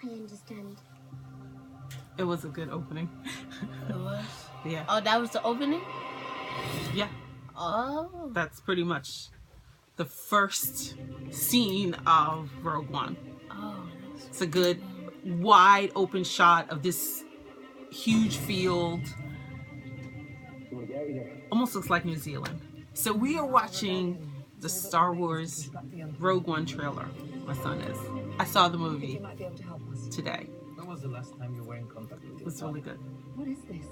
I understand. It was a good opening. It was? Yeah. Oh, that was the opening? Yeah. Oh. That's pretty much the first scene of Rogue One. Oh, it's a good wide open shot of this huge field. Almost looks like New Zealand. So we are watching the Star Wars Rogue One trailer. My son is. I saw the movie today. When was the last time you were in contact with It was really good. What is this?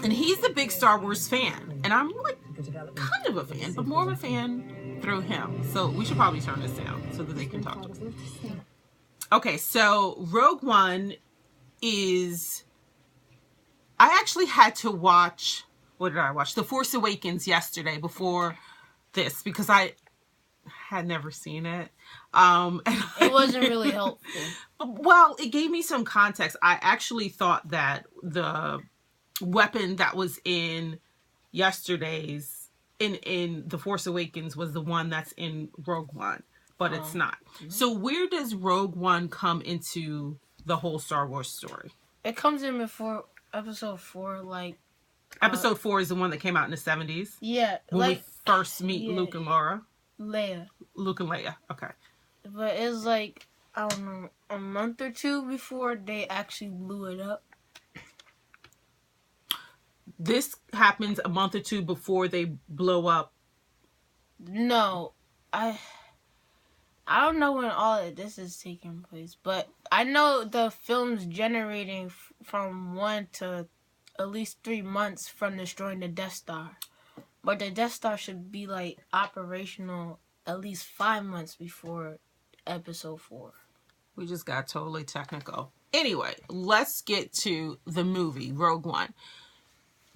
And he's a big Star Wars fan, and I'm like kind of a fan, but more of a fan through him. So we should probably turn this down so that they can talk to us. Okay, so Rogue One is. I actually had to watch. What did I watch? The Force Awakens yesterday before this because I had never seen it. It wasn't really helpful. Well, it gave me some context. I actually thought that the weapon that was in yesterday's in The Force Awakens was the one that's in Rogue One, but it's not. So where does Rogue One come into the whole Star Wars story? It comes in before episode 4, like... Episode 4 is the one that came out in the 70s? Yeah. When like, we first meet Luke and Laura? Leia. Luke and Leia, okay. But it's like, I don't know, a month or two before they actually blew it up. This happens a month or two before they blow up. No, I don't know when all of this is taking place, but I know the film's generating from 1 to at least 3 months from destroying the Death Star. But the Death Star should be like operational at least 5 months before episode 4. We just got totally technical. Anyway, let's get to the movie, Rogue One.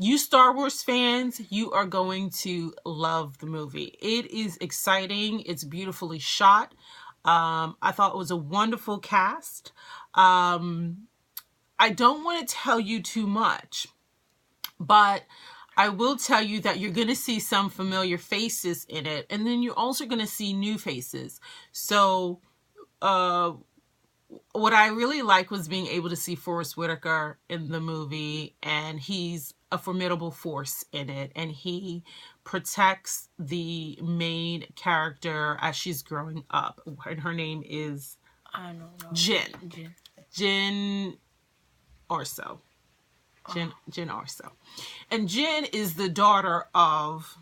You Star Wars fans, you are going to love the movie. It is exciting. It's beautifully shot. I thought it was a wonderful cast. I don't want to tell you too much, but I will tell you that you're going to see some familiar faces in it, and then you're also going to see new faces. So, what I really like was being able to see Forrest Whitaker in the movie, and he's a formidable force in it, and he protects the main character as she's growing up. And her name is I don't know. Jyn Erso. Jyn Erso. And Jyn is the daughter of,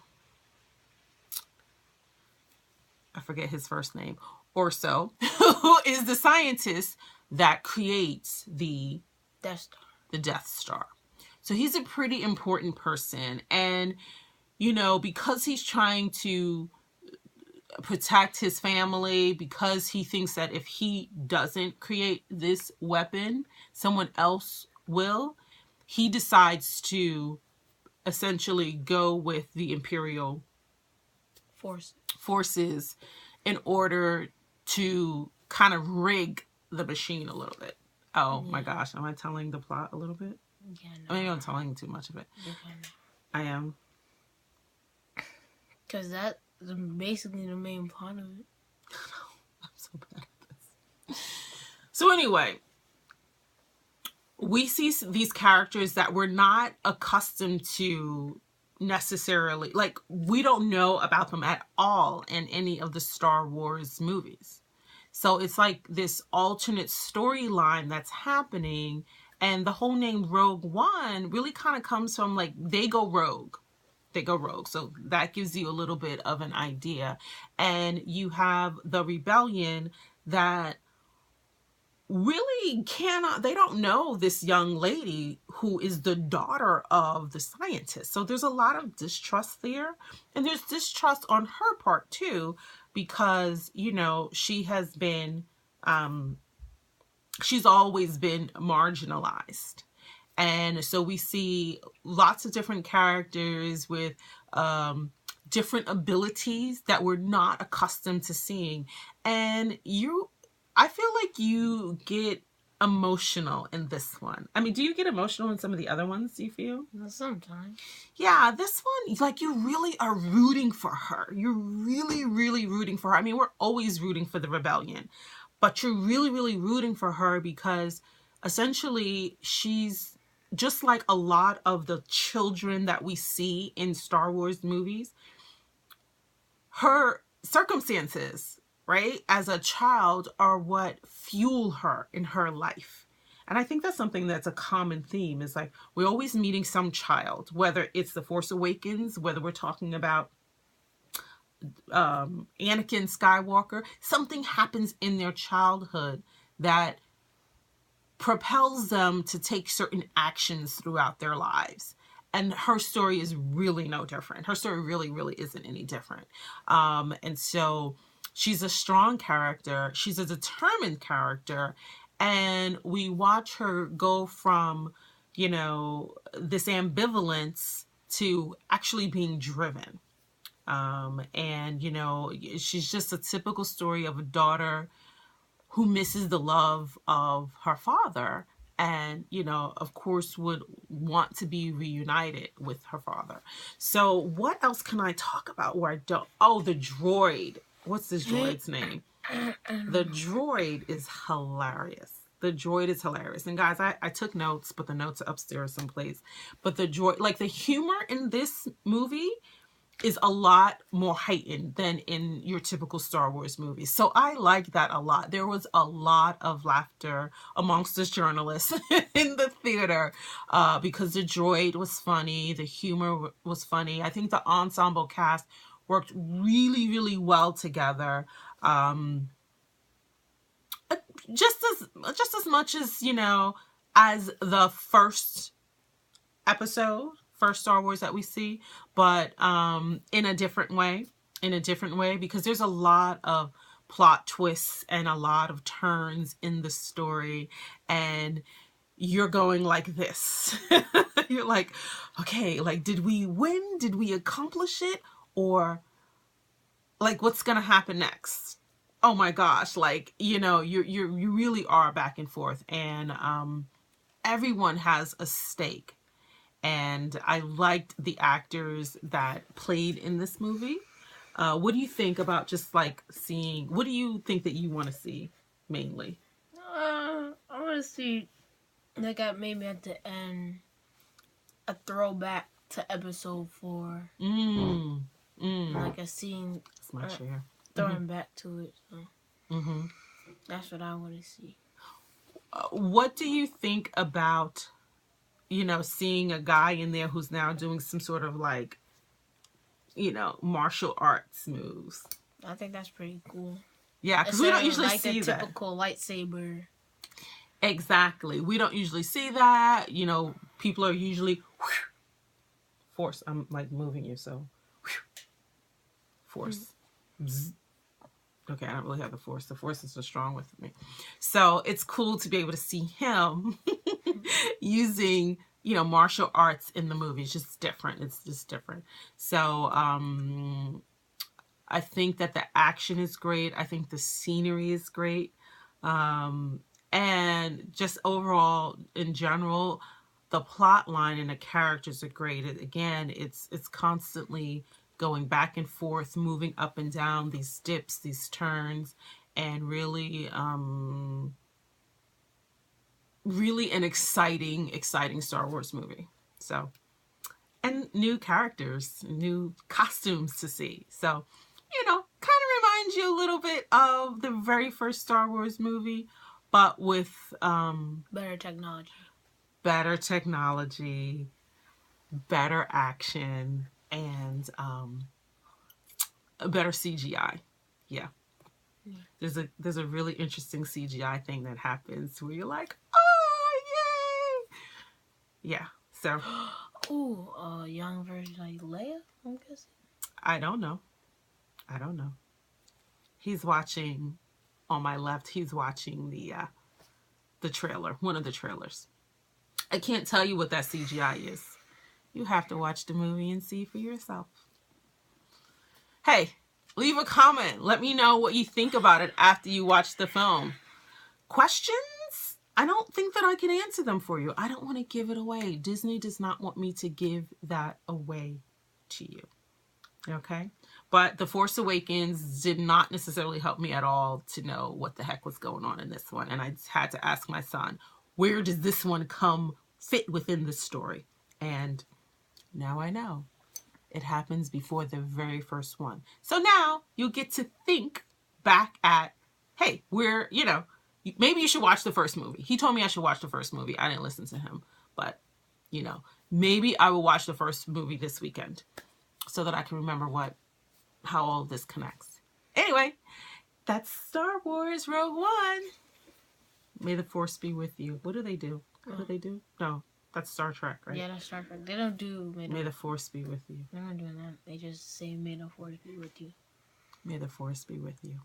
I forget his first name, Erso, who is the scientist that creates the Death Star. So he's a pretty important person. And, you know, because he's trying to protect his family, because he thinks that if he doesn't create this weapon, someone else will, he decides to essentially go with the Imperial forces in order to kind of rig the machine a little bit. Oh my gosh, am I telling the plot a little bit? Yeah, no. Maybe I'm telling too much of it. I am. Because that's basically the main plot of it. I'm so bad at this. So anyway, we see these characters that we're not accustomed to necessarily. Like, we don't know about them at all in any of the Star Wars movies. So it's like this alternate storyline that's happening. And the whole name Rogue One really kind of comes from, like, they go rogue. They go rogue. So that gives you a little bit of an idea. And you have the rebellion that really they don't know this young lady who is the daughter of the scientist. So there's a lot of distrust there. And there's distrust on her part too, because, you know, she has been, she's always been marginalized. And so we see lots of different characters with different abilities that we're not accustomed to seeing. And I feel like you get emotional in this one. I mean, do you get emotional in some of the other ones, do you feel? Sometimes. Yeah, this one, like, you really are rooting for her. You're really, really rooting for her. I mean, we're always rooting for the rebellion. but you're really, really rooting for her because essentially she's just like a lot of the children that we see in Star Wars movies. Her circumstances, right, as a child are what fuel her in her life. And I think that's something that's a common theme is like we're always meeting some child, whether it's The Force Awakens, whether we're talking about Anakin Skywalker, something happens in their childhood that propels them to take certain actions throughout their lives. And her story is really no different. Her story really, really isn't any different. And so she's a strong character. She's a determined character. And we watch her go from, you know, this ambivalence to actually being driven. And, you know, she's just a typical story of a daughter who misses the love of her father and, you know, of course would want to be reunited with her father. So what else can I talk about where I don't? Oh, the droid. What's this droid's name? The droid is hilarious. The droid is hilarious. And guys, I took notes, but the notes are upstairs someplace. But the droid, like the humor in this movie is a lot more heightened than in your typical Star Wars movies. So I like that a lot. There was a lot of laughter amongst us journalists in the theater because the droid was funny. The humor was funny. I think the ensemble cast worked really, really well together. Just as much as, you know, as the first Star Wars that we see, but in a different way, because there's a lot of plot twists and a lot of turns in the story, and you're going like this. You're like, okay, like, did we win? Did we accomplish it? Or like, what's gonna happen next? Oh my gosh, like, you know, you really are back and forth, and everyone has a stake. And I liked the actors that played in this movie. What do you think about just like seeing, what do you think that you want to see mainly? I want to see, like, maybe at the end, a throwback to episode 4. Like a scene That's my chair. throwing back to it. So that's what I want to see. What do you think about, you know, seeing a guy in there who's now doing some sort of like, you know, martial arts moves? I think that's pretty cool. Yeah, because we don't usually like see the that. typical lightsaber. Exactly. We don't usually see that. You know, people are usually force. I'm like moving you, so force. Okay, I don't really have the force. The force is so strong with me. So it's cool to be able to see him using, you know, martial arts in the movie. It's just different. It's just different. So I think that the action is great. I think the scenery is great. And just overall, in general, the plot line and the characters are great. Again, it's constantly going back and forth, moving up and down, these dips, these turns, and really, really an exciting Star Wars movie. So, and new characters, new costumes to see. So, you know, kind of reminds you a little bit of the very first Star Wars movie, but with better technology, better action, and better CGI. Yeah. There's a really interesting CGI thing that happens where you're like, oh yay! Yeah. So ooh, a young version like Leia, I'm guessing. I don't know. He's watching on my left, he's watching the trailer, one of the trailers. I can't tell you what that CGI is. You have to watch the movie and see for yourself. Hey, leave a comment. Let me know what you think about it after you watch the film. Questions? I don't think that I can answer them for you. I don't want to give it away. Disney does not want me to give that away to you. Okay? But The Force Awakens did not necessarily help me at all to know what the heck was going on in this one. And I had to ask my son, where does this one fit within the story? And now I know. It happens before the very first one. So now you get to think back at, hey, maybe you should watch the first movie. He told me I should watch the first movie. I didn't listen to him. But, maybe I will watch the first movie this weekend so that I can remember how all of this connects. Anyway, that's Star Wars Rogue One. May the Force be with you. What do they do? What do they do? No, that's Star Trek, right? Yeah, that's Star Trek. They don't do May the Force be with you. They're not doing that. They just say, may the Force be with you. May the Force be with you.